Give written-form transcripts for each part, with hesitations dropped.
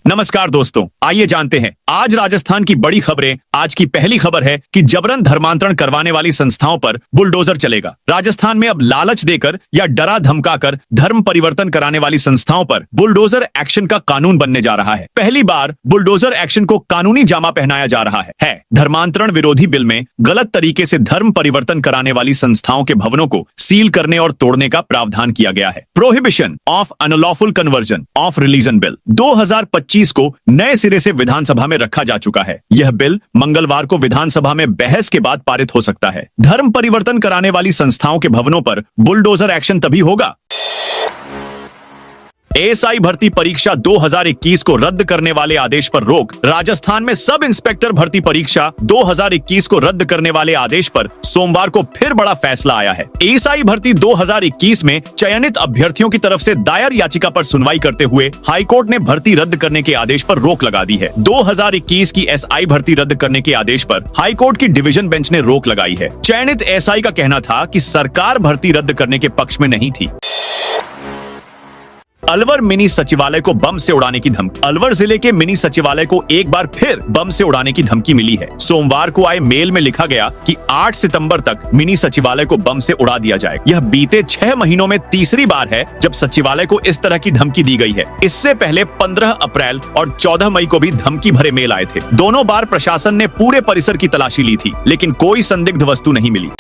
नमस्कार दोस्तों, आइए जानते हैं आज राजस्थान की बड़ी खबरें। आज की पहली खबर है कि जबरन धर्मांतरण करवाने वाली संस्थाओं पर बुलडोजर चलेगा। राजस्थान में अब लालच देकर या डरा धमकाकर धर्म परिवर्तन कराने वाली संस्थाओं पर बुलडोजर एक्शन का कानून बनने जा रहा है। पहली बार बुलडोजर एक्शन को कानूनी जामा पहनाया जा रहा है। धर्मांतरण विरोधी बिल में गलत तरीके से धर्म परिवर्तन कराने वाली संस्थाओं के भवनों को सील करने और तोड़ने का प्रावधान किया गया है। Prohibition of unlawful conversion of religion bill 2025 को नए सिरे से विधानसभा में रखा जा चुका है। यह बिल मंगलवार को विधानसभा में बहस के बाद पारित हो सकता है। धर्म परिवर्तन कराने वाली संस्थाओं के भवनों पर बुलडोजर एक्शन तभी होगा। एएसआई भर्ती परीक्षा 2021 को रद्द करने वाले आदेश पर रोक। राजस्थान में सब इंस्पेक्टर भर्ती परीक्षा 2021 को रद्द करने वाले आदेश पर सोमवार को फिर बड़ा फैसला आया है। एएसआई भर्ती 2021 में चयनित अभ्यर्थियों की तरफ से दायर याचिका पर सुनवाई करते हुए हाईकोर्ट ने भर्ती रद्द करने के आदेश पर रोक लगा दी है। 2021 की एसआई भर्ती रद्द करने के आदेश पर हाईकोर्ट की डिवीजन बेंच ने रोक लगाई है। चयनित एएसआई का कहना था कि सरकार भर्ती रद्द करने के पक्ष में नहीं थी। अलवर मिनी सचिवालय को बम से उड़ाने की धमकी। अलवर जिले के मिनी सचिवालय को एक बार फिर बम से उड़ाने की धमकी मिली है। सोमवार को आए मेल में लिखा गया कि 8 सितंबर तक मिनी सचिवालय को बम से उड़ा दिया जाएगा। यह बीते 6 महीनों में तीसरी बार है जब सचिवालय को इस तरह की धमकी दी गई है। इससे पहले 15 अप्रैल और 14 मई को भी धमकी भरे मेल आए थे। दोनों बार प्रशासन ने पूरे परिसर की तलाशी ली थी, लेकिन कोई संदिग्ध वस्तु नहीं मिली।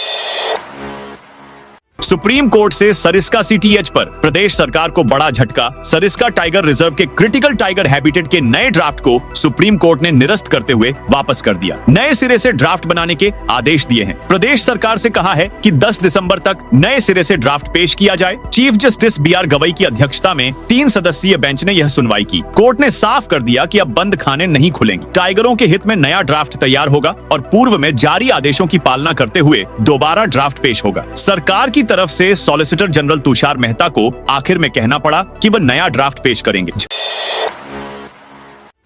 सुप्रीम कोर्ट से सरिस्का सीटीएच पर प्रदेश सरकार को बड़ा झटका। सरिस्का टाइगर रिजर्व के क्रिटिकल टाइगर हैबिटेट के नए ड्राफ्ट को सुप्रीम कोर्ट ने निरस्त करते हुए वापस कर दिया। नए सिरे से ड्राफ्ट बनाने के आदेश दिए हैं। प्रदेश सरकार से कहा है कि 10 दिसंबर तक नए सिरे से ड्राफ्ट पेश किया जाए। चीफ जस्टिस बीआर गवई की अध्यक्षता में 3 सदस्यीय बेंच ने यह सुनवाई की। कोर्ट ने साफ कर दिया कि अब बंद खाने नहीं खुलेंगे। टाइगरों के हित में नया ड्राफ्ट तैयार होगा और पूर्व में जारी आदेशों की पालना करते हुए दोबारा ड्राफ्ट पेश होगा। सरकार की तरफ से सॉलिसिटर जनरल तुषार मेहता को आखिर में कहना पड़ा कि वह नया ड्राफ्ट पेश करेंगे।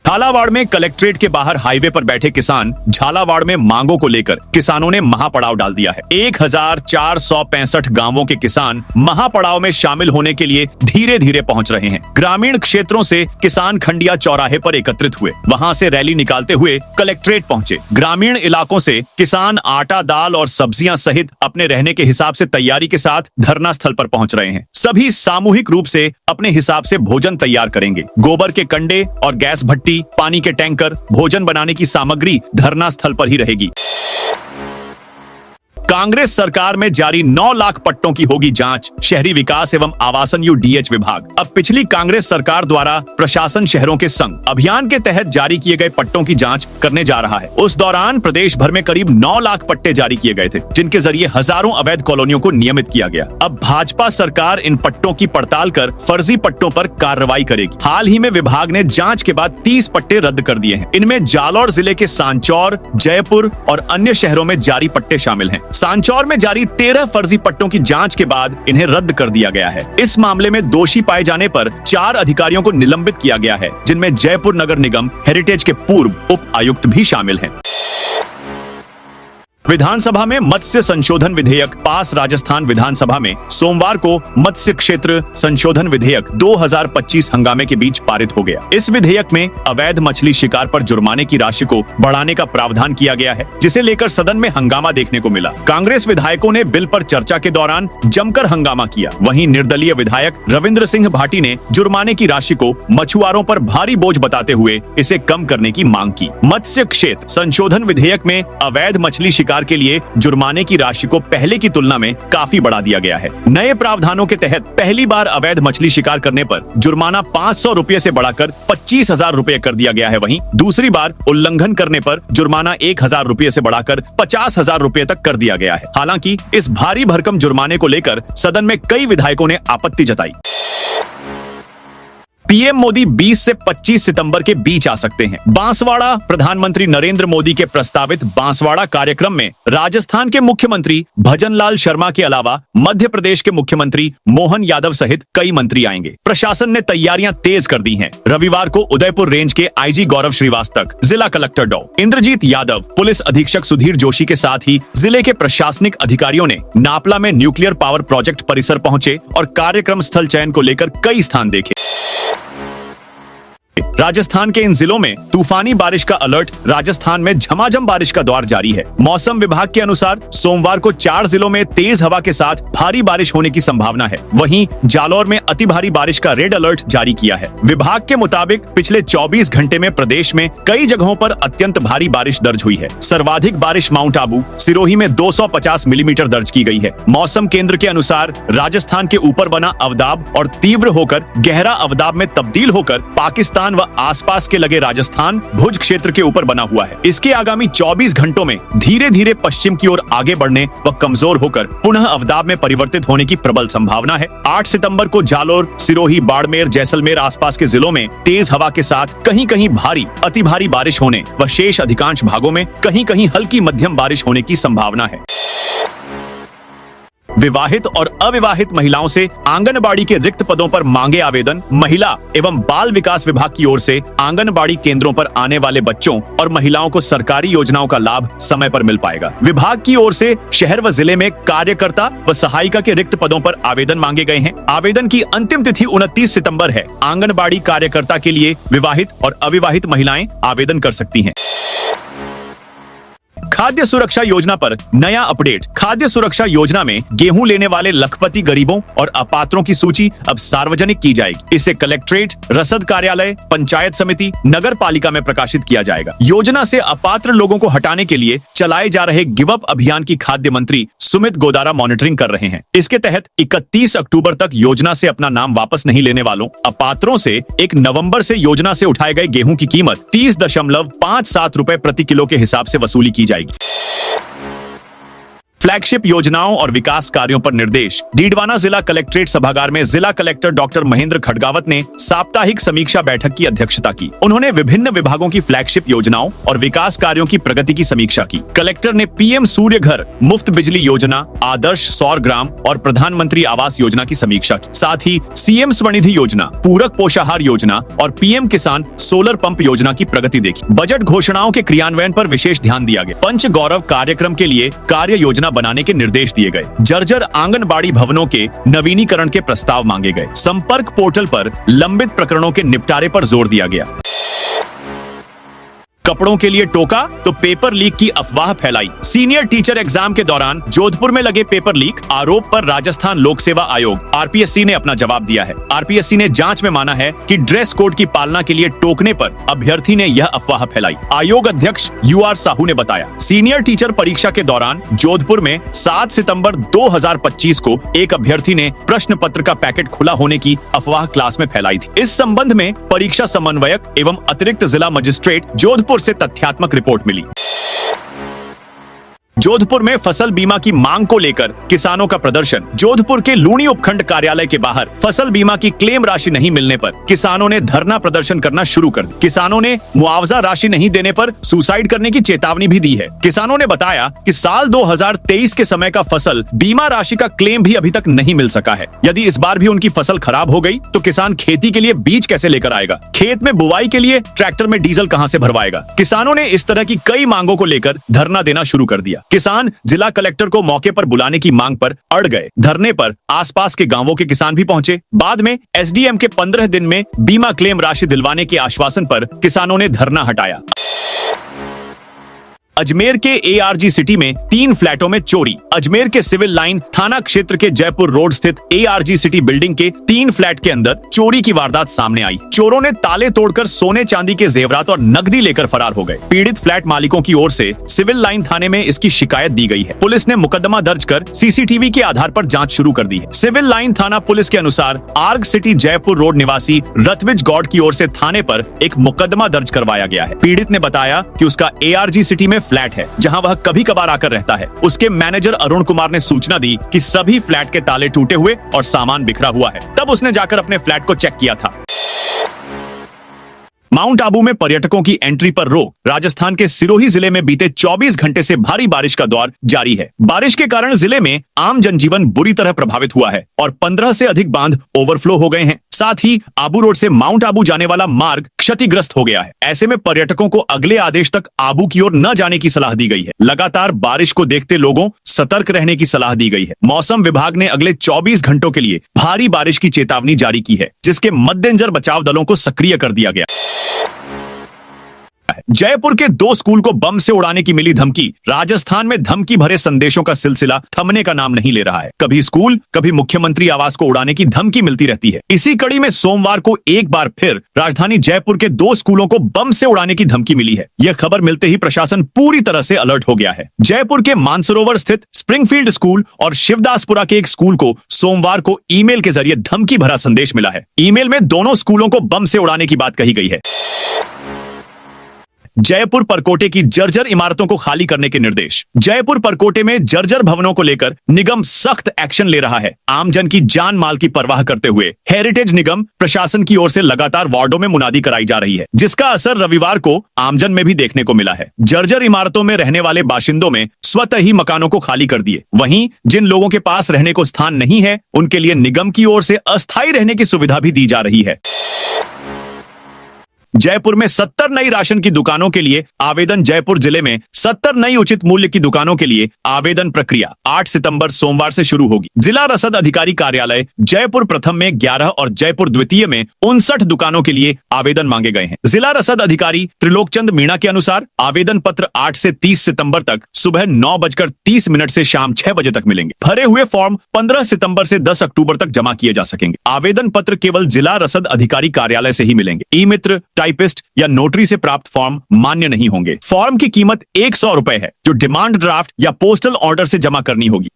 झालावाड़ में कलेक्ट्रेट के बाहर हाईवे पर बैठे किसान झालावाड़ में मांगों को लेकर किसानों ने महापड़ाव डाल दिया है। 1465 गांवों के किसान महापड़ाव में शामिल होने के लिए धीरे धीरे पहुंच रहे हैं। ग्रामीण क्षेत्रों से किसान खंडिया चौराहे पर एकत्रित हुए, वहां से रैली निकालते हुए कलेक्ट्रेट पहुंचे। ग्रामीण इलाकों से किसान आटा, दाल और सब्जियां सहित अपने रहने के हिसाब से तैयारी के साथ धरना स्थल पर पहुंच रहे हैं। सभी सामूहिक रूप से अपने हिसाब से भोजन तैयार करेंगे। गोबर के कंडे और गैस भट्टी, पानी के टैंकर, भोजन बनाने की सामग्री धरना स्थल पर ही रहेगी। कांग्रेस सरकार में जारी 9 लाख पट्टों की होगी जांच। शहरी विकास एवं आवासन यूडीएच विभाग अब पिछली कांग्रेस सरकार द्वारा प्रशासन शहरों के संग अभियान के तहत जारी किए गए पट्टों की जांच करने जा रहा है। उस दौरान प्रदेश भर में करीब 9 लाख पट्टे जारी किए गए थे, जिनके जरिए हजारों अवैध कॉलोनियों को नियमित किया गया। अब भाजपा सरकार इन पट्टों की पड़ताल कर फर्जी पट्टों पर कार्रवाई करेगी। हाल ही में विभाग ने जांच के बाद 30 पट्टे रद्द कर दिए हैं। इनमें जालौर जिले के सांचौर, जयपुर और अन्य शहरों में जारी पट्टे शामिल हैं। सांचौर में जारी 13 फर्जी पट्टों की जांच के बाद इन्हें रद्द कर दिया गया है। इस मामले में दोषी पाए जाने पर 4 अधिकारियों को निलंबित किया गया है, जिनमें जयपुर नगर निगम हेरिटेज के पूर्व उप आयुक्त भी शामिल हैं। विधानसभा में मत्स्य संशोधन विधेयक पास। राजस्थान विधानसभा में सोमवार को मत्स्य क्षेत्र संशोधन विधेयक 2025 हंगामे के बीच पारित हो गया। इस विधेयक में अवैध मछली शिकार पर जुर्माने की राशि को बढ़ाने का प्रावधान किया गया है, जिसे लेकर सदन में हंगामा देखने को मिला। कांग्रेस विधायकों ने बिल पर चर्चा के दौरान जमकर हंगामा किया। वहीं निर्दलीय विधायक रविंद्र सिंह भाटी ने जुर्माने की राशि को मछुआरों पर भारी बोझ बताते हुए इसे कम करने की मांग की। मत्स्य क्षेत्र संशोधन विधेयक में अवैध मछली शिकार के लिए जुर्माने की राशि को पहले की तुलना में काफी बढ़ा दिया गया है। नए प्रावधानों के तहत पहली बार अवैध मछली शिकार करने पर जुर्माना 500 रुपए से बढ़ाकर 25,000 रुपए कर दिया गया है। वहीं दूसरी बार उल्लंघन करने पर जुर्माना 1,000 रुपए से बढ़ाकर 50,000 रुपए तक कर दिया गया है। हालांकि इस भारी भरकम जुर्माने को लेकर सदन में कई विधायकों ने आपत्ति जताई। पीएम मोदी 20 से 25 सितंबर के बीच आ सकते हैं। बांसवाड़ा। प्रधानमंत्री नरेंद्र मोदी के प्रस्तावित बांसवाड़ा कार्यक्रम में राजस्थान के मुख्यमंत्री भजनलाल शर्मा के अलावा मध्य प्रदेश के मुख्यमंत्री मोहन यादव सहित कई मंत्री आएंगे। प्रशासन ने तैयारियां तेज कर दी हैं। रविवार को उदयपुर रेंज के आईजी गौरव श्रीवास्तव, जिला कलेक्टर डॉ इंद्रजीत यादव, पुलिस अधीक्षक सुधीर जोशी के साथ ही जिले के प्रशासनिक अधिकारियों ने नापला में न्यूक्लियर पावर प्रोजेक्ट परिसर पहुंचे और कार्यक्रम स्थल चयन को लेकर कई स्थान देखे। राजस्थान के इन जिलों में तूफानी बारिश का अलर्ट। राजस्थान में झमाझम बारिश का दौर जारी है। मौसम विभाग के अनुसार सोमवार को 4 जिलों में तेज हवा के साथ भारी बारिश होने की संभावना है। वहीं जालौर में अति भारी बारिश का रेड अलर्ट जारी किया है। विभाग के मुताबिक पिछले 24 घंटे में प्रदेश में कई जगहों पर अत्यंत भारी बारिश दर्ज हुई है। सर्वाधिक बारिश माउंट आबू सिरोही में 250 मिलीमीटर दर्ज की गई है। मौसम केंद्र के अनुसार राजस्थान के ऊपर बना अवदाब और तीव्र होकर गहरा अवदाब में तब्दील होकर पाकिस्तान व आसपास के लगे राजस्थान भुज क्षेत्र के ऊपर बना हुआ है। इसके आगामी 24 घंटों में धीरे धीरे पश्चिम की ओर आगे बढ़ने व कमजोर होकर पुनः अवदाब में परिवर्तित होने की प्रबल संभावना है। 8 सितंबर को जालौर, सिरोही, बाड़मेर, जैसलमेर आसपास के जिलों में तेज हवा के साथ कहीं कहीं भारी अति भारी बारिश होने व शेष अधिकांश भागों में कहीं कहीं हल्की मध्यम बारिश होने की संभावना है। विवाहित और अविवाहित महिलाओं से आंगनबाड़ी के रिक्त पदों पर मांगे आवेदन। महिला एवं बाल विकास विभाग की ओर से आंगनबाड़ी केंद्रों पर आने वाले बच्चों और महिलाओं को सरकारी योजनाओं का लाभ समय पर मिल पाएगा। विभाग की ओर से शहर व जिले में कार्यकर्ता व सहायिका के रिक्त पदों पर आवेदन मांगे गए हैं। आवेदन की अंतिम तिथि 29 सितंबर है। आंगनबाड़ी कार्यकर्ता के लिए विवाहित और अविवाहित महिलाएं आवेदन कर सकती हैं। खाद्य सुरक्षा योजना पर नया अपडेट। खाद्य सुरक्षा योजना में गेहूं लेने वाले लखपति गरीबों और अपात्रों की सूची अब सार्वजनिक की जाएगी। इसे कलेक्ट्रेट, रसद कार्यालय, पंचायत समिति, नगर पालिका में प्रकाशित किया जाएगा। योजना से अपात्र लोगों को हटाने के लिए चलाए जा रहे गिव अप अभियान की खाद्य मंत्री सुमित गोदारा मॉनिटरिंग कर रहे हैं। इसके तहत 31 अक्टूबर तक योजना से अपना नाम वापस नहीं लेने वालों अपात्रों से 1 नवंबर से योजना से उठाए गए गेहूं की कीमत 30.57 रुपए प्रति किलो के हिसाब से वसूली की जाएगी। फ्लैगशिप योजनाओं और विकास कार्यों पर निर्देश। डीडवाना जिला कलेक्ट्रेट सभागार में जिला कलेक्टर डॉक्टर महेंद्र खडगावत ने साप्ताहिक समीक्षा बैठक की अध्यक्षता की। उन्होंने विभिन्न विभागों की फ्लैगशिप योजनाओं और विकास कार्यों की प्रगति की समीक्षा की। कलेक्टर ने पीएम सूर्य घर, मुफ्त बिजली योजना, आदर्श सौर ग्राम और प्रधानमंत्री आवास योजना की समीक्षा की। साथ ही सीएम स्वनिधि योजना, पूरक पोषाहार योजना और पीएम किसान सोलर पंप योजना की प्रगति देखी। बजट घोषणाओं के क्रियान्वयन पर विशेष ध्यान दिया गया। पंच गौरव कार्यक्रम के लिए कार्य योजना बनाने के निर्देश दिए गए। जर्जर आंगनबाड़ी भवनों के नवीनीकरण के प्रस्ताव मांगे गए। संपर्क पोर्टल पर लंबित प्रकरणों के निपटारे पर जोर दिया गया। कपड़ों के लिए टोका तो पेपर लीक की अफवाह फैलाई। सीनियर टीचर एग्जाम के दौरान जोधपुर में लगे पेपर लीक आरोप पर राजस्थान लोक सेवा आयोग आरपीएससी ने अपना जवाब दिया है। आरपीएससी ने जांच में माना है कि ड्रेस कोड की पालना के लिए टोकने पर अभ्यर्थी ने यह अफवाह फैलाई। आयोग अध्यक्ष यूआर साहू ने बताया, सीनियर टीचर परीक्षा के दौरान जोधपुर में 7 सितंबर 2025 को एक अभ्यर्थी ने प्रश्न पत्र का पैकेट खुला होने की अफवाह क्लास में फैलाई थी। इस संबंध में परीक्षा समन्वयक एवं अतिरिक्त जिला मजिस्ट्रेट जोधपुर से तथ्यात्मक रिपोर्ट मिली। जोधपुर में फसल बीमा की मांग को लेकर किसानों का प्रदर्शन। जोधपुर के लूणी उपखंड कार्यालय के बाहर फसल बीमा की क्लेम राशि नहीं मिलने पर किसानों ने धरना प्रदर्शन करना शुरू कर दिया। किसानों ने मुआवजा राशि नहीं देने पर सुसाइड करने की चेतावनी भी दी है। किसानों ने बताया कि साल 2023 के समय का फसल बीमा राशि का क्लेम भी अभी तक नहीं मिल सका है। यदि इस बार भी उनकी फसल खराब हो गई तो किसान खेती के लिए बीज कैसे लेकर आएगा? खेत में बुवाई के लिए ट्रैक्टर में डीजल कहां से भरवाएगा? किसानों ने इस तरह की कई मांगों को लेकर धरना देना शुरू कर दिया। किसान जिला कलेक्टर को मौके पर बुलाने की मांग पर अड़ गए। धरने पर आसपास के गांवों के किसान भी पहुंचे। बाद में एसडीएम के 15 दिन में बीमा क्लेम राशि दिलवाने के आश्वासन पर किसानों ने धरना हटाया। अजमेर के एआरजी सिटी में 3 फ्लैटों में चोरी। अजमेर के सिविल लाइन थाना क्षेत्र के जयपुर रोड स्थित एआरजी सिटी बिल्डिंग के 3 फ्लैट के अंदर चोरी की वारदात सामने आई। चोरों ने ताले तोड़कर सोने चांदी के जेवरात और नकदी लेकर फरार हो गए। पीड़ित फ्लैट मालिकों की ओर से सिविल लाइन थाने में इसकी शिकायत दी गई है। पुलिस ने मुकदमा दर्ज कर सीसीटीवी के आधार पर जांच शुरू कर दी है। सिविल लाइन थाना पुलिस के अनुसार आर्ग सिटी जयपुर रोड निवासी रतविज गौड़ की ओर से थाने पर एक मुकदमा दर्ज करवाया गया है। पीड़ित ने बताया कि उसका एआरजी सिटी में फ्लैट है जहां वह कभी कभार आकर रहता है। उसके मैनेजर अरुण कुमार ने सूचना दी कि सभी फ्लैट के ताले टूटे हुए और सामान बिखरा हुआ है। तब उसने जाकर अपने फ्लैट को चेक किया था। माउंट आबू में पर्यटकों की एंट्री पर रोक। राजस्थान के सिरोही जिले में बीते 24 घंटे से भारी बारिश का दौर जारी है। बारिश के कारण जिले में आम जनजीवन बुरी तरह प्रभावित हुआ है और 15 से अधिक बांध ओवरफ्लो हो गए हैं। साथ ही आबू रोड से माउंट आबू जाने वाला मार्ग क्षतिग्रस्त हो गया है। ऐसे में पर्यटकों को अगले आदेश तक आबू की ओर न जाने की सलाह दी गई है। लगातार बारिश को देखते लोगों सतर्क रहने की सलाह दी गई है। मौसम विभाग ने अगले 24 घंटों के लिए भारी बारिश की चेतावनी जारी की है, जिसके मद्देनजर बचाव दलों को सक्रिय कर दिया गया। जयपुर के 2 स्कूल को बम से उड़ाने की मिली धमकी। राजस्थान में धमकी भरे संदेशों का सिलसिला थमने का नाम नहीं ले रहा है। कभी स्कूल, कभी मुख्यमंत्री आवास को उड़ाने की धमकी मिलती रहती है। इसी कड़ी में सोमवार को एक बार फिर राजधानी जयपुर के 2 स्कूलों को बम से उड़ाने की धमकी मिली है। यह खबर मिलते ही प्रशासन पूरी तरह से अलर्ट हो गया है। जयपुर के मानसरोवर स्थित स्प्रिंगफील्ड स्कूल और शिवदासपुरा के एक स्कूल को सोमवार को ईमेल के जरिए धमकी भरा संदेश मिला है। ईमेल में दोनों स्कूलों को बम से उड़ाने की बात कही गई है। जयपुर परकोटे की जर्जर इमारतों को खाली करने के निर्देश। जयपुर परकोटे में जर्जर भवनों को लेकर निगम सख्त एक्शन ले रहा है। आमजन की जान माल की परवाह करते हुए हेरिटेज निगम प्रशासन की ओर से लगातार वार्डों में मुनादी कराई जा रही है, जिसका असर रविवार को आमजन में भी देखने को मिला है। जर्जर इमारतों में रहने वाले बाशिंदों में स्वतः ही मकानों को खाली कर दिए। वहीं जिन लोगों के पास रहने को स्थान नहीं है, उनके लिए निगम की ओर से अस्थायी रहने की सुविधा भी दी जा रही है। जयपुर में 70 नई राशन की दुकानों के लिए आवेदन। जयपुर जिले में 70 नई उचित मूल्य की दुकानों के लिए आवेदन प्रक्रिया 8 सितंबर सोमवार से शुरू होगी। जिला रसद अधिकारी कार्यालय जयपुर प्रथम में 11 और जयपुर द्वितीय में 59 दुकानों के लिए आवेदन मांगे गए हैं। जिला रसद अधिकारी त्रिलोकचंद मीणा के अनुसार आवेदन पत्र 8 से 30 सितंबर तक सुबह 9:30 से शाम 6 बजे तक मिलेंगे। भरे हुए फॉर्म 15 सितंबर से 10 अक्टूबर तक जमा किए जा सकेंगे। आवेदन पत्र केवल जिला रसद अधिकारी कार्यालय से ही मिलेंगे। ई मित्र, टाइपिस्ट या नोटरी से प्राप्त फॉर्म मान्य नहीं होंगे। फॉर्म की कीमत 100 रुपए है, जो डिमांड ड्राफ्ट या पोस्टल ऑर्डर से जमा करनी होगी।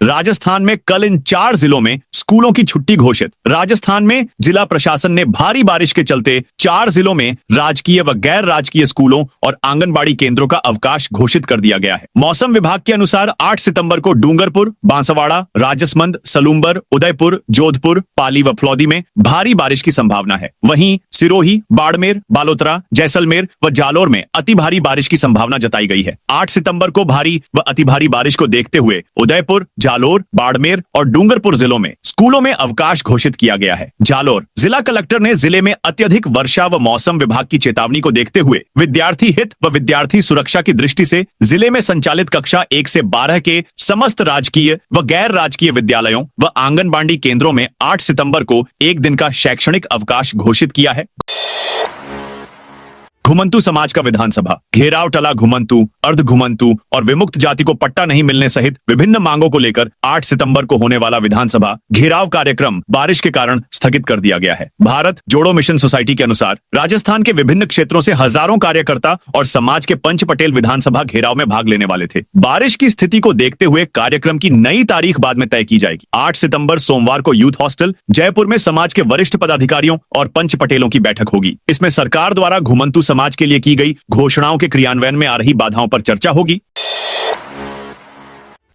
राजस्थान में कल इन 4 जिलों में स्कूलों की छुट्टी घोषित। राजस्थान में जिला प्रशासन ने भारी बारिश के चलते 4 जिलों में राजकीय व गैर राजकीय स्कूलों और आंगनबाड़ी केंद्रों का अवकाश घोषित कर दिया गया है। मौसम विभाग के अनुसार 8 सितंबर को डूंगरपुर, बांसवाड़ा, राजसमंद, सलूम्बर, उदयपुर, जोधपुर, पाली व फलौदी में भारी बारिश की संभावना है। वहीं सिरोही, बाड़मेर, बालोतरा, जैसलमेर व जालोर में अति भारी बारिश की संभावना जताई गई है। 8 सितंबर को भारी व अति भारी बारिश को देखते हुए उदयपुर, जालोर, बाड़मेर और डूंगरपुर जिलों में स्कूलों में अवकाश घोषित किया गया है। जालोर जिला कलेक्टर ने जिले में अत्यधिक वर्षा व मौसम विभाग की चेतावनी को देखते हुए विद्यार्थी हित व विद्यार्थी सुरक्षा की दृष्टि से जिले में संचालित कक्षा 1 से 12 के समस्त राजकीय व गैर राजकीय विद्यालयों व आंगनबाड़ी केंद्रों में 8 सितंबर को एक दिन का शैक्षणिक अवकाश घोषित किया है। घुमंतु समाज का विधानसभा घेराव टला। घुमंतु, अर्ध घुमंतु और विमुक्त जाति को पट्टा नहीं मिलने सहित विभिन्न मांगों को लेकर 8 सितंबर को होने वाला विधानसभा घेराव कार्यक्रम बारिश के कारण स्थगित कर दिया गया है। भारत जोड़ो मिशन सोसाइटी के अनुसार राजस्थान के विभिन्न क्षेत्रों से हजारों कार्यकर्ता और समाज के पंच पटेल विधानसभा घेराव में भाग लेने वाले थे। बारिश की स्थिति को देखते हुए कार्यक्रम की नई तारीख बाद में तय की जाएगी। 8 सितंबर सोमवार को यूथ हॉस्टल जयपुर में समाज के वरिष्ठ पदाधिकारियों और पंच पटेलों की बैठक होगी। इसमें सरकार द्वारा घुमंतु समाज के लिए की गई घोषणाओं के क्रियान्वयन में आ रही बाधाओं पर चर्चा होगी।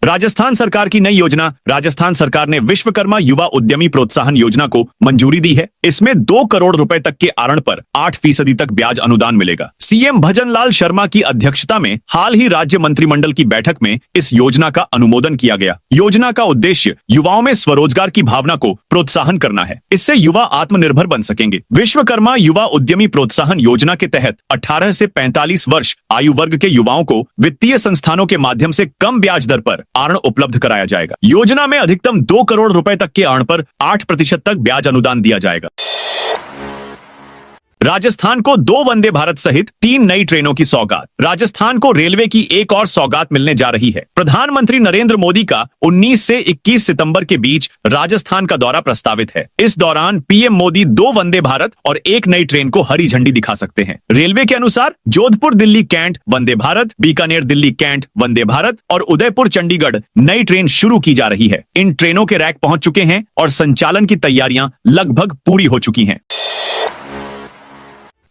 राजस्थान सरकार की नई योजना। राजस्थान सरकार ने विश्वकर्मा युवा उद्यमी प्रोत्साहन योजना को मंजूरी दी है। इसमें 2 करोड़ रुपए तक के आरण पर 8% तक ब्याज अनुदान मिलेगा। सीएम भजनलाल शर्मा की अध्यक्षता में हाल ही राज्य मंत्रिमंडल की बैठक में इस योजना का अनुमोदन किया गया। योजना का उद्देश्य युवाओं में स्वरोजगार की भावना को प्रोत्साहन करना है। इससे युवा आत्मनिर्भर बन सकेंगे। विश्वकर्मा युवा उद्यमी प्रोत्साहन योजना के तहत 18 से 45 वर्ष आयु वर्ग के युवाओं को वित्तीय संस्थानों के माध्यम से कम ब्याज दर पर आरण उपलब्ध कराया जाएगा। योजना में अधिकतम 2 करोड़ रुपए तक के आरण पर 8% तक ब्याज अनुदान दिया जाएगा। राजस्थान को 2 वंदे भारत सहित 3 नई ट्रेनों की सौगात। राजस्थान को रेलवे की एक और सौगात मिलने जा रही है। प्रधानमंत्री नरेंद्र मोदी का 19 से 21 सितंबर के बीच राजस्थान का दौरा प्रस्तावित है। इस दौरान पीएम मोदी 2 वंदे भारत और 1 नई ट्रेन को हरी झंडी दिखा सकते हैं। रेलवे के अनुसार जोधपुर दिल्ली कैंट वंदे भारत, बीकानेर दिल्ली कैंट वंदे भारत और उदयपुर चंडीगढ़ नई ट्रेन शुरू की जा रही है। इन ट्रेनों के रैक पहुंच चुके हैं और संचालन की तैयारियां लगभग पूरी हो चुकी हैं।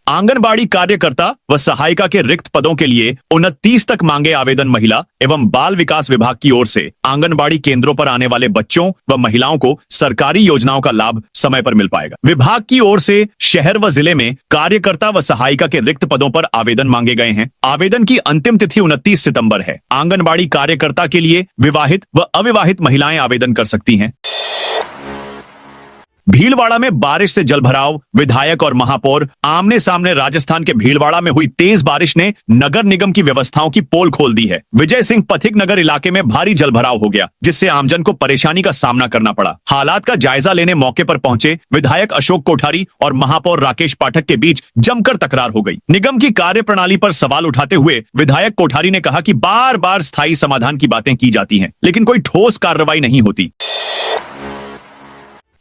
आंगनबाड़ी कार्यकर्ता व सहायिका के रिक्त पदों के लिए 29 तक मांगे आवेदन। महिला एवं बाल विकास विभाग की ओर से आंगनबाड़ी केंद्रों पर आने वाले बच्चों व महिलाओं को सरकारी योजनाओं का लाभ समय पर मिल पाएगा। विभाग की ओर से शहर व जिले में कार्यकर्ता व सहायिका के रिक्त पदों पर आवेदन मांगे गए हैं। आवेदन की अंतिम तिथि 29 सितंबर है। आंगनबाड़ी कार्यकर्ता के लिए विवाहित व अविवाहित महिलाएं आवेदन कर सकती हैं। भीलवाड़ा में बारिश से जलभराव, विधायक और महापौर आमने सामने। राजस्थान के भीलवाड़ा में हुई तेज बारिश ने नगर निगम की व्यवस्थाओं की पोल खोल दी है। विजय सिंह पथिक नगर इलाके में भारी जलभराव हो गया, जिससे आमजन को परेशानी का सामना करना पड़ा। हालात का जायजा लेने मौके पर पहुंचे विधायक अशोक कोठारी और महापौर राकेश पाठक के बीच जमकर तकरार हो गई। निगम की कार्यप्रणाली पर सवाल उठाते हुए विधायक कोठारी ने कहा कि बार बार स्थायी समाधान की बातें की जाती हैं, लेकिन कोई ठोस कार्रवाई नहीं होती।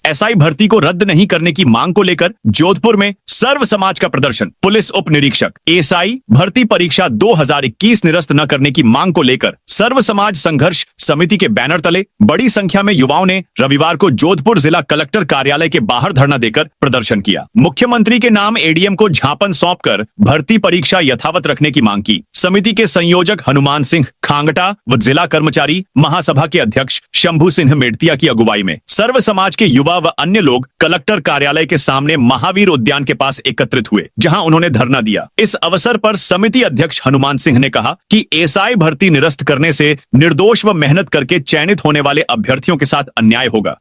एसआई भर्ती को रद्द नहीं करने की मांग को लेकर जोधपुर में सर्व समाज का प्रदर्शन। पुलिस उप निरीक्षक एसआई भर्ती परीक्षा 2021 निरस्त न करने की मांग को लेकर सर्व समाज संघर्ष समिति के बैनर तले बड़ी संख्या में युवाओं ने रविवार को जोधपुर जिला कलेक्टर कार्यालय के बाहर धरना देकर प्रदर्शन किया। मुख्यमंत्री के नाम एडीएम को ज्ञापन सौंपकर भर्ती परीक्षा यथावत रखने की मांग की। समिति के संयोजक हनुमान सिंह खांगटा व जिला कर्मचारी महासभा के अध्यक्ष शंभू सिंह मेड़तिया की अगुवाई में सर्व समाज के युवा व अन्य लोग कलेक्टर कार्यालय के सामने महावीर उद्यान के पास एकत्रित हुए, जहां उन्होंने धरना दिया। इस अवसर पर समिति अध्यक्ष हनुमान सिंह ने कहा कि एसआई भर्ती निरस्त करने से निर्दोष व मेहनत करके चयनित होने वाले अभ्यर्थियों के साथ अन्याय होगा।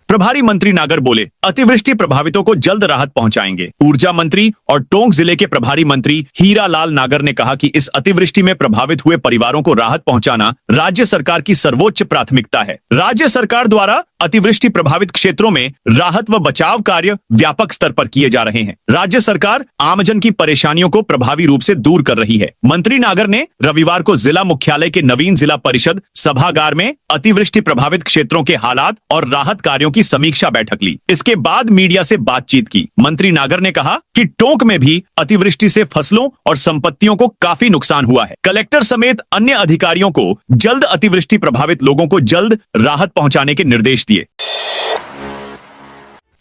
प्रभारी मंत्री नागर बोले, अतिवृष्टि प्रभावितों को जल्द राहत पहुंचाएंगे। ऊर्जा मंत्री और टोंक जिले के प्रभारी मंत्री हीरालाल नागर ने कहा कि इस अतिवृष्टि में प्रभावित हुए परिवारों को राहत पहुंचाना राज्य सरकार की सर्वोच्च प्राथमिकता है। राज्य सरकार द्वारा अतिवृष्टि प्रभावित क्षेत्रों में राहत व बचाव कार्य व्यापक स्तर पर किए जा रहे हैं। राज्य सरकार आमजन की परेशानियों को प्रभावी रूप से दूर कर रही है। मंत्री नागर ने रविवार को जिला मुख्यालय के नवीन जिला परिषद सभागार में अतिवृष्टि प्रभावित क्षेत्रों के हालात और राहत कार्यों की समीक्षा बैठक ली। इसके बाद मीडिया से बातचीत की। मंत्री नागर ने कहा कि टोंक में भी अतिवृष्टि से फसलों और संपत्तियों को काफी नुकसान हुआ है। कलेक्टर समेत अन्य अधिकारियों को जल्द अतिवृष्टि प्रभावित लोगों को जल्द राहत पहुंचाने के निर्देश दिए।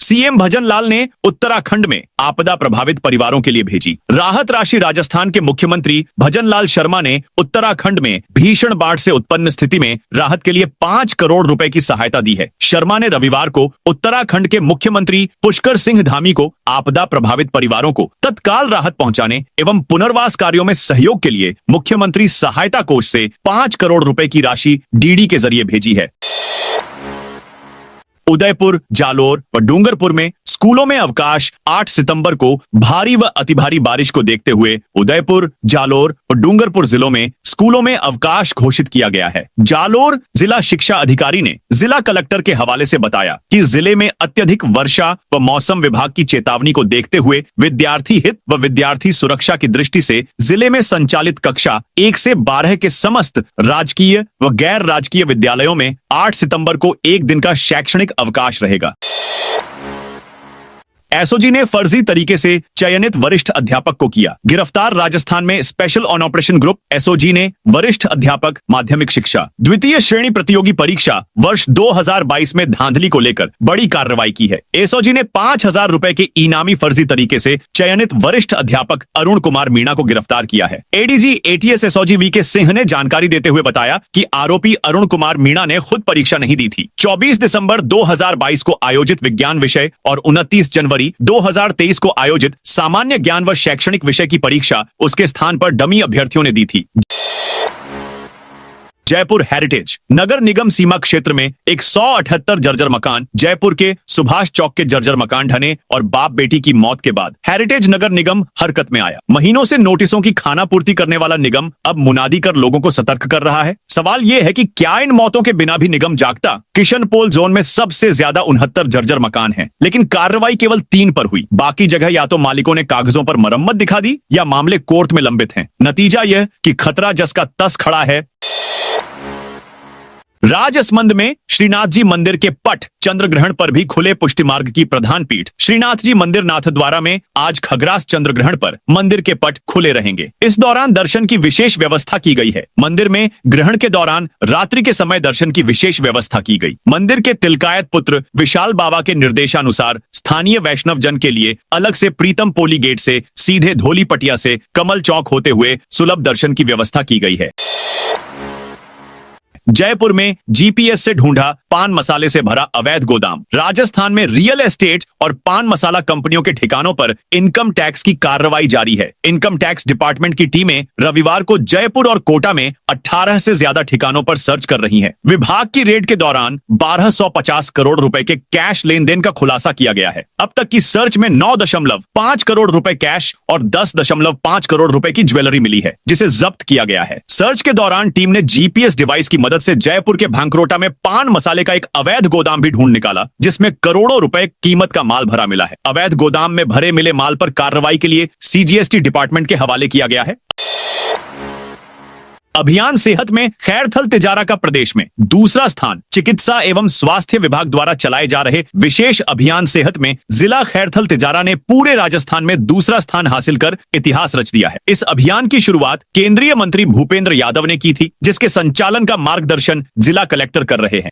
सीएम भजन लाल ने उत्तराखंड में आपदा प्रभावित परिवारों के लिए भेजी राहत राशि। राजस्थान के मुख्यमंत्री भजन लाल शर्मा ने उत्तराखंड में भीषण बाढ़ से उत्पन्न स्थिति में राहत के लिए 5 करोड़ रुपए की सहायता दी है। शर्मा ने रविवार को उत्तराखंड के मुख्यमंत्री पुष्कर सिंह धामी को आपदा प्रभावित परिवारों को तत्काल राहत पहुंचाने एवं पुनर्वास कार्यों में सहयोग के लिए मुख्यमंत्री सहायता कोष से 5 करोड़ रुपए की राशि डीडी के जरिए भेजी है। उदयपुर, जालोर व डूंगरपुर में स्कूलों में अवकाश। 8 सितंबर को भारी व अति भारी बारिश को देखते हुए उदयपुर, जालोर और डूंगरपुर जिलों में स्कूलों में अवकाश घोषित किया गया है। जालोर जिला शिक्षा अधिकारी ने जिला कलेक्टर के हवाले से बताया कि जिले में अत्यधिक वर्षा व मौसम विभाग की चेतावनी को देखते हुए विद्यार्थी हित व विद्यार्थी सुरक्षा की दृष्टि से जिले में संचालित कक्षा 1 से 12 के समस्त राजकीय व गैर राजकीय विद्यालयों में 8 सितंबर को एक दिन का शैक्षणिक अवकाश रहेगा। एसओजी ने फर्जी तरीके से चयनित वरिष्ठ अध्यापक को किया गिरफ्तार। राजस्थान में special on operation group SOG ने वरिष्ठ अध्यापक माध्यमिक शिक्षा द्वितीय श्रेणी प्रतियोगी परीक्षा वर्ष 2022 में धांधली को लेकर बड़ी कार्रवाई की है। एसओजी ने 5,000 रुपए के इनामी फर्जी तरीके से चयनित वरिष्ठ अध्यापक अरुण कुमार मीणा को गिरफ्तार किया है। ADG ATS SOG VK Singh ने जानकारी देते हुए बताया कि आरोपी अरुण कुमार मीणा ने खुद परीक्षा नहीं दी थी। 24 दिसंबर 2022 को आयोजित विज्ञान विषय और 29 जनवरी 2023 को आयोजित सामान्य ज्ञान व शैक्षणिक विषय की परीक्षा उसके स्थान पर डमी अभ्यर्थियों ने दी थी। जयपुर हेरिटेज नगर निगम सीमा क्षेत्र में 178 जर्जर मकान। जयपुर के सुभाष चौक के जर्जर मकान ढहने और बाप बेटी की मौत के बाद हेरिटेज नगर निगम हरकत में आया। महीनों से नोटिसों की खानापूर्ति करने वाला निगम अब मुनादी कर लोगों को सतर्क कर रहा है। सवाल यह है कि क्या इन मौतों के बिना भी निगम जागता? किशनपोल जोन में सबसे ज्यादा 69 जर्जर मकान हैं, लेकिन कार्रवाई केवल 3 पर हुई। बाकी जगह या तो मालिकों ने कागजों पर मरम्मत दिखा दी या मामले कोर्ट में लंबित हैं। नतीजा यह कि खतरा जस का तस खड़ा है। राजसमंद में श्रीनाथ जी मंदिर के पट चंद्रग्रहण पर भी खुले पुष्टि मार्ग की प्रधान पीठ श्रीनाथ जी मंदिर नाथद्वारा में आज खग्रास चंद्रग्रहण पर मंदिर के पट खुले रहेंगे। इस दौरान दर्शन की विशेष व्यवस्था की गई है। मंदिर में ग्रहण के दौरान रात्रि के समय दर्शन की विशेष व्यवस्था की गई। मंदिर के तिलकायत पुत्र विशाल बाबा के निर्देशानुसार स्थानीय वैष्णव जन के लिए अलग से प्रीतम पोली गेट से सीधे धोली पटिया से कमल चौक होते हुए सुलभ दर्शन की व्यवस्था की गई है। जयपुर में जीपीएस से ढूंढा पान मसाले से भरा अवैध गोदाम। राजस्थान में रियल एस्टेट और पान मसाला कंपनियों के ठिकानों पर इनकम टैक्स की कार्रवाई जारी है। इनकम टैक्स डिपार्टमेंट की टीमें रविवार को जयपुर और कोटा में 18 से ज्यादा ठिकानों पर सर्च कर रही हैं। विभाग की रेड के दौरान 1250 करोड़ रुपए के कैश लेन देन का खुलासा किया गया है। अब तक की सर्च में 9.5 करोड़ रुपए कैश और 10.5 करोड़ रुपए की ज्वेलरी मिली है, जिसे जब्त किया गया है। सर्च के दौरान टीम ने जीपीएस डिवाइस की मदद से जयपुर के भांकरोटा में पान मसाले का एक अवैध गोदाम भी ढूंढ निकाला, जिसमें करोड़ों रुपए कीमत का माल भरा मिला है। अवैध गोदाम में भरे मिले माल पर कार्रवाई के लिए सीजीएसटी डिपार्टमेंट के हवाले किया गया है। अभियान सेहत में खैरथल तिजारा का प्रदेश में दूसरा स्थान। चिकित्सा एवं स्वास्थ्य विभाग द्वारा चलाए जा रहे विशेष अभियान सेहत में जिला खैरथल तिजारा ने पूरे राजस्थान में दूसरा स्थान हासिल कर इतिहास रच दिया है। इस अभियान की शुरुआत केंद्रीय मंत्री भूपेंद्र यादव ने की थी, जिसके संचालन का मार्गदर्शन जिला कलेक्टर कर रहे हैं।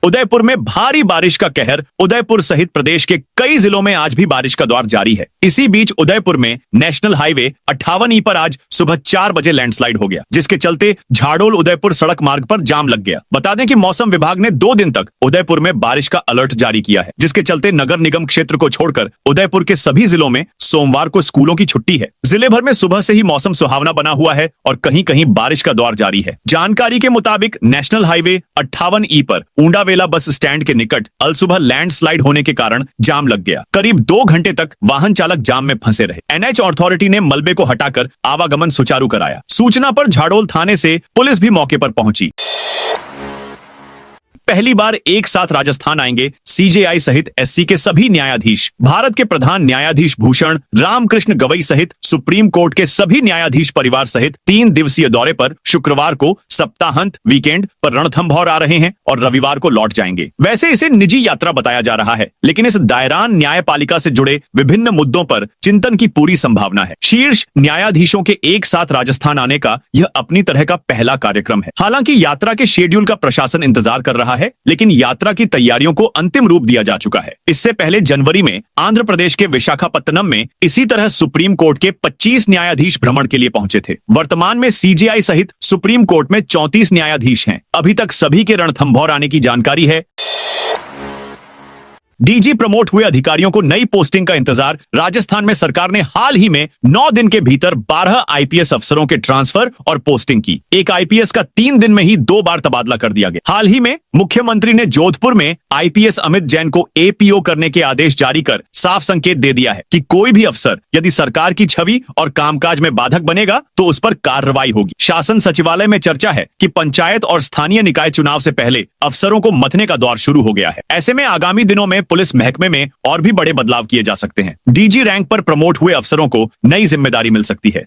उदयपुर में भारी बारिश का कहर। उदयपुर सहित प्रदेश के कई जिलों में आज भी बारिश का दौर जारी है। इसी बीच उदयपुर में नेशनल हाईवे 58E पर आज सुबह 4 बजे लैंडस्लाइड हो गया, जिसके चलते झाड़ोल उदयपुर सड़क मार्ग पर जाम लग गया। बता दें कि मौसम विभाग ने 2 दिन तक उदयपुर में बारिश का अलर्ट जारी किया है, जिसके चलते नगर निगम क्षेत्र को छोड़कर उदयपुर के सभी जिलों में सोमवार को स्कूलों की छुट्टी है। जिले भर में सुबह से ही मौसम सुहावना बना हुआ है और कहीं कहीं बारिश का दौर जारी है। जानकारी के मुताबिक नेशनल हाईवे 58E पर ऊंडावेला बस स्टैंड के निकट अलसुबह लैंडस्लाइड होने के कारण जाम लग गया। करीब 2 घंटे तक वाहन चालक जाम में फंसे रहे। एनएच अथॉरिटी ने मलबे को हटाकर आवागमन सुचारू कराया। सूचना पर झाड़ोल थाने से पुलिस भी मौके पर पहुंची। पहली बार एक साथ राजस्थान आएंगे सीजेआई सहित एससी के सभी न्यायाधीश। भारत के प्रधान न्यायाधीश भूषण रामकृष्ण गवई सहित सुप्रीम कोर्ट के सभी न्यायाधीश परिवार सहित 3 दिवसीय दौरे पर शुक्रवार को सप्ताहांत वीकेंड पर रणथंभौर आ रहे हैं और रविवार को लौट जाएंगे। वैसे इसे निजी यात्रा बताया जा रहा है, लेकिन इस दायरान न्यायपालिका से जुड़े विभिन्न मुद्दों पर चिंतन की पूरी संभावना है। शीर्ष न्यायाधीशों के एक साथ राजस्थान आने का यह अपनी तरह का पहला कार्यक्रम है। हालांकि यात्रा के शेड्यूल का प्रशासन इंतजार कर रहा है, लेकिन यात्रा की तैयारियों को अंतिम रूप दिया जा चुका है। इससे पहले जनवरी में आंध्र प्रदेश के विशाखापत्तनम में इसी तरह सुप्रीम कोर्ट के 25 न्यायाधीश भ्रमण के लिए पहुंचे थे। वर्तमान में सीजेआई सहित सुप्रीम कोर्ट में 34 न्यायाधीश हैं। अभी तक सभी के रणथंभौर आने की जानकारी है। डीजी प्रमोट हुए अधिकारियों को नई पोस्टिंग का इंतजार। राजस्थान में सरकार ने हाल ही में 9 दिन के भीतर 12 आईपीएस अफसरों के ट्रांसफर और पोस्टिंग की। एक आईपीएस का 3 दिन में ही 2 बार तबादला कर दिया गया। हाल ही में मुख्यमंत्री ने जोधपुर में आईपीएस अमित जैन को एपीओ करने के आदेश जारी कर साफ संकेत दे दिया है कि कोई भी अफसर यदि सरकार की छवि और कामकाज में बाधक बनेगा तो उस पर कार्रवाई होगी। शासन सचिवालय में चर्चा है कि पंचायत और स्थानीय निकाय चुनाव से पहले अफसरों को मथने का दौर शुरू हो गया है। ऐसे में आगामी दिनों में पुलिस महकमे में और भी बड़े बदलाव किए जा सकते हैं। डीजी रैंक पर प्रमोट हुए अफसरों को नई जिम्मेदारी मिल सकती है।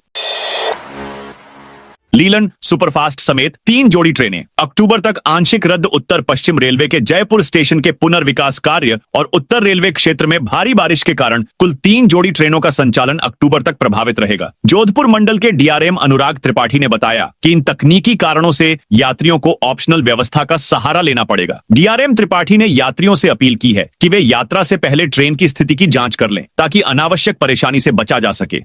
लीलन सुपरफास्ट समेत 3 जोड़ी ट्रेनें अक्टूबर तक आंशिक रद्द। उत्तर पश्चिम रेलवे के जयपुर स्टेशन के पुनर्विकास कार्य और उत्तर रेलवे क्षेत्र में भारी बारिश के कारण कुल 3 जोड़ी ट्रेनों का संचालन अक्टूबर तक प्रभावित रहेगा। जोधपुर मंडल के डीआरएम अनुराग त्रिपाठी ने बताया कि इन तकनीकी कारणों से यात्रियों को ऑप्शनल व्यवस्था का सहारा लेना पड़ेगा। डीआरएम त्रिपाठी ने यात्रियों से अपील की है कि वे यात्रा से पहले ट्रेन की स्थिति की जांच कर लें, ताकि अनावश्यक परेशानी से बचा जा सके।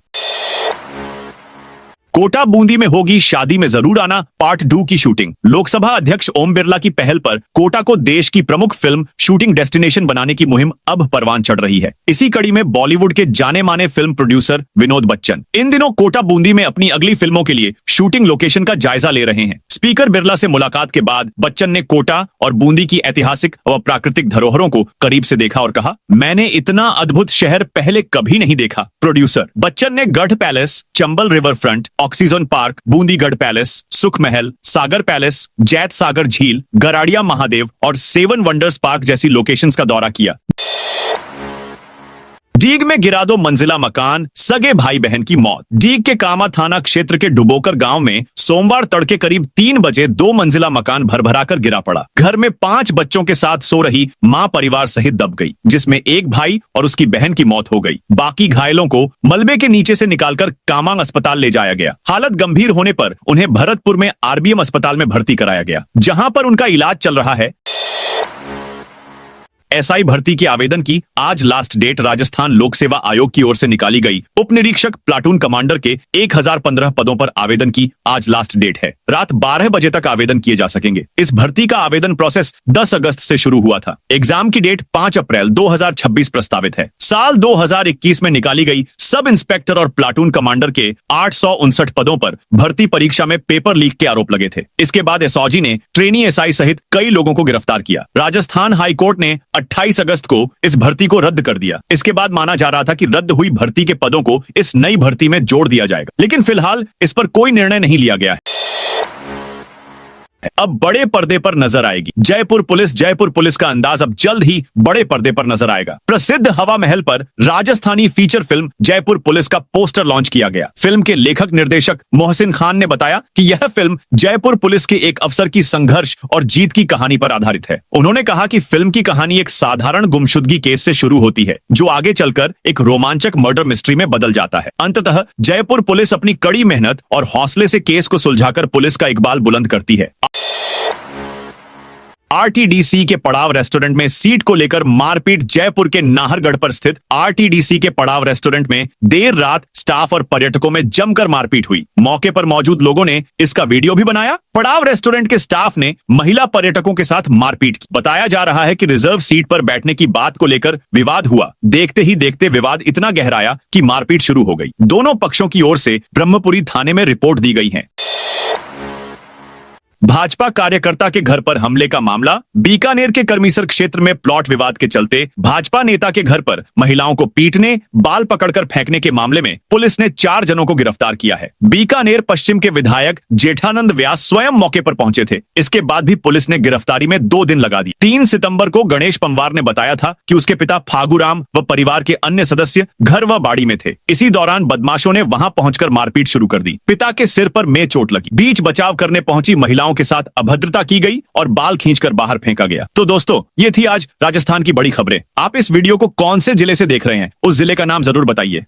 कोटा बूंदी में होगी शादी में जरूर आना पार्ट 2 की शूटिंग। लोकसभा अध्यक्ष ओम बिरला की पहल पर कोटा को देश की प्रमुख फिल्म शूटिंग डेस्टिनेशन बनाने की मुहिम अब परवान चढ़ रही है। इसी कड़ी में बॉलीवुड के जाने माने फिल्म प्रोड्यूसर विनोद बच्चन इन दिनों कोटा बूंदी में अपनी अगली फिल्मों के लिए शूटिंग लोकेशन का जायजा ले रहे हैं। स्पीकर बिरला से मुलाकात के बाद बच्चन ने कोटा और बूंदी की ऐतिहासिक व प्राकृतिक धरोहरों को करीब से देखा और कहा, मैंने इतना अद्भुत शहर पहले कभी नहीं देखा। प्रोड्यूसर बच्चन ने Garh palace, Chambal river front, oxygen park, Bundigarh palace, Sukh Mahal, सागर पैलेस, जैत सागर झील, गराड़िया महादेव और 7 वंडर्स पार्क जैसी लोकेशंस का दौरा किया। डीग में गिरा 2 मंजिला मकान, सगे भाई बहन की मौत। डीग के कामा थाना क्षेत्र के डुबोकर गांव में सोमवार तड़के करीब 3 बजे 2 मंजिला मकान भरभराकर गिरा पड़ा। घर में 5 बच्चों के साथ सो रही मां परिवार सहित दब गई, जिसमें एक भाई और उसकी बहन की मौत हो गई। बाकी घायलों को मलबे के नीचे से निकालकर कामांग अस्पताल ले जाया गया। हालत गंभीर होने पर उन्हें भरतपुर में आरबीएम अस्पताल में भर्ती कराया गया, जहां पर उनका इलाज चल रहा है। एसआई भर्ती के आवेदन की आज लास्ट डेट राजस्थान लोक सेवा आयोग की ओर से निकाली गई उप निरीक्षक प्लाटून कमांडर के 1015 पदों पर आवेदन की आज लास्ट डेट है। रात 12 बजे तक आवेदन किए जा सकेंगे। इस भर्ती का आवेदन प्रोसेस 10 अगस्त से शुरू हुआ था। एग्जाम की डेट 5 अप्रैल 2026 प्रस्तावित है। साल 2021 में निकाली गई सब इंस्पेक्टर और प्लाटून कमांडर के 859 पदों पर भर्ती परीक्षा में पेपर लीक के आरोप लगे थे। इसके बाद एसओजी ने ट्रेनी एसआई सहित कई लोगों को गिरफ्तार किया। राजस्थान हाईकोर्ट ने 28 अगस्त को इस भर्ती को रद्द कर दिया। इसके बाद माना जा रहा था कि रद्द हुई भर्ती के पदों को इस नई भर्ती में जोड़ दिया जाएगा, लेकिन फिलहाल इस पर कोई निर्णय नहीं लिया गया है। अब बड़े पर्दे पर नजर आएगी जयपुर पुलिस का अंदाज अब जल्द ही बड़े पर्दे पर नजर आएगा। प्रसिद्ध हवा महल पर Rajasthani feature film Jaipur police का पोस्टर लॉन्च किया गया। फिल्म के लेखक निर्देशक मोहसिन खान ने बताया कि यह फिल्म जयपुर पुलिस के एक अफसर की संघर्ष और जीत की कहानी पर आधारित है। उन्होंने कहा कि फिल्म की कहानी एक साधारण गुमशुदगी केस से शुरू होती है, जो आगे चलकर एक रोमांचक मर्डर मिस्ट्री में बदल जाता है। अंततः जयपुर पुलिस अपनी कड़ी मेहनत और हौसले से केस को सुलझाकर पुलिस का इकबाल बुलंद करती है। आरटीडीसी के पड़ाव रेस्टोरेंट में सीट को लेकर मारपीट। जयपुर के नाहरगढ़ पर स्थित आरटीडीसी के पड़ाव रेस्टोरेंट में देर रात स्टाफ और पर्यटकों में जमकर मारपीट हुई। मौके पर मौजूद लोगों ने इसका वीडियो भी बनाया। पड़ाव रेस्टोरेंट के स्टाफ ने महिला पर्यटकों के साथ मारपीट की। बताया जा रहा है कि रिजर्व सीट पर बैठने की बात को लेकर विवाद हुआ। देखते ही देखते विवाद इतना गहराया कि मारपीट शुरू हो गई। दोनों पक्षों की ओर से ब्रह्मपुरी थाने में रिपोर्ट दी गई है। भाजपा कार्यकर्ता के घर पर हमले का मामला। बीकानेर के करमीसर क्षेत्र में प्लॉट विवाद के चलते भाजपा नेता के घर पर महिलाओं को पीटने, बाल पकड़कर फेंकने के मामले में पुलिस ने 4 जनों को गिरफ्तार किया है। बीकानेर पश्चिम के विधायक जेठानंद व्यास स्वयं मौके पर पहुंचे थे। इसके बाद भी पुलिस ने गिरफ्तारी में 2 दिन लगा दिए। 3 सितंबर को गणेश पंवार ने बताया था कि उसके पिता फागूराम व परिवार के अन्य सदस्य घर व बाड़ी में थे। इसी दौरान बदमाशों ने वहां पहुंचकर मारपीट शुरू कर दी। पिता के सिर पर में चोट लगी। बीच बचाव करने पहुंची महिलाओं के साथ अभद्रता की गई और बाल खींचकर बाहर फेंका गया। तो दोस्तों, ये थी आज राजस्थान की बड़ी खबरें। आप इस वीडियो को कौन से जिले से देख रहे हैं, उस जिले का नाम जरूर बताइए।